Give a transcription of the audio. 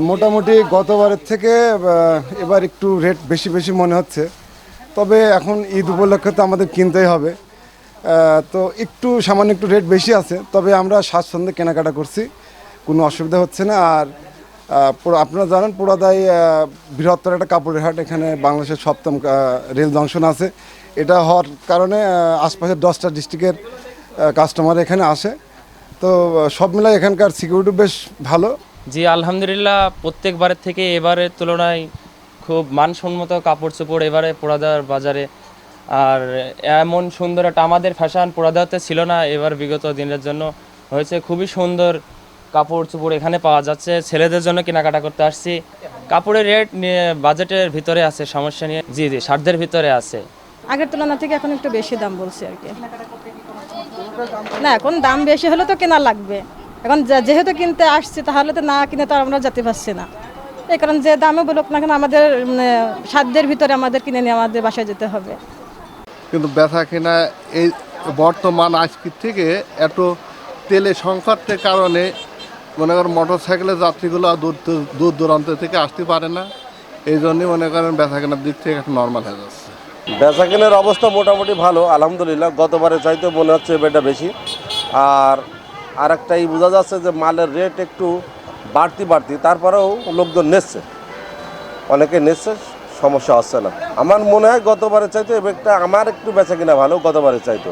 মোটামুটি গতবারের থেকে এবার একটু রেট বেশি বেশি মনে হচ্ছে, তবে এখন ঈদ উপলক্ষে তো আমাদের কিনতেই হবে। তো একটু সামান্য একটু রেট বেশি আছে, তবে আমরা স্বাচ্ছন্দ্যে কেনাকাটা করছি, কোনো অসুবিধা হচ্ছে না। আর আপনারা জানেন পোড়াদাই বৃহত্তর একটা কাপড়ের হাট, এখানে বাংলাদেশের 7ম রেল জংশন আছে। এটা হওয়ার কারণে আশপাশের 10টা ডিস্ট্রিক্টের কাস্টমার এখানে আসে। তো সব মিলাই এখানকার সিকিউরিটি বেশ ভালো। জি আলহামদুলিল্লাহ, প্রত্যেকবারের থেকে এবারের তুলনায় খুব মানসম্মত কাপড় চোপড় এবারে পোড়াদার বাজারে। আর এমন সুন্দর একটা আমাদের ফ্যাশন পোড়াদাতে ছিল না, এবার বিগত দিনের জন্য হয়েছে। খুবই সুন্দর কাপড় চোপড় এখানে পাওয়া যাচ্ছে। ছেলেদের জন্য কেনাকাটা করতে আসছি। কাপড়ের রেট নিয়ে বাজেটের ভিতরে আছে, সমস্যা নিয়ে জি সাধ্যের ভিতরে আছে। আগের তুলনা থেকে এখন একটু বেশি দাম বলছে আর কি। না, এখন দাম বেশি হলে তো কেনা লাগবে। এখন যেহেতু কিনতে আসছি, তাহলে তো না কিনে তো আমরা যেতে পারছি না। এই কারণ যে দামে বলুক না কেন, আমাদের সাধ্যের ভিতরে আমাদের কিনে নিয়ে আমাদের বাসায় যেতে হবে। কিন্তু বেচা কেনা এই বর্তমান আজকের থেকে এত তেলের সংকটের কারণে মনে করেন মোটর সাইকেলের যাত্রীগুলো দূর দূরান্ত থেকে আসতে পারে না। এই জন্যই মনে করেন বেচা কেনার দিক থেকে একটু নর্মাল হয়ে যাচ্ছে। বেচা কেনার অবস্থা মোটামুটি ভালো আলহামদুলিল্লাহ, গতবারে চাইতে মনে হচ্ছে এটা বেশি। আর একটাই বোঝা যাচ্ছে যে মালের রেট একটু বাড়তি, তারপরেও লোকজন নিচ্ছে, অনেকে নিচ্ছে, সমস্যা হচ্ছে না। আমার মনে হয় গতবারে চাইতে এবারটা আমার একটু বেচা কিনা ভালো গতবারে চাইতে।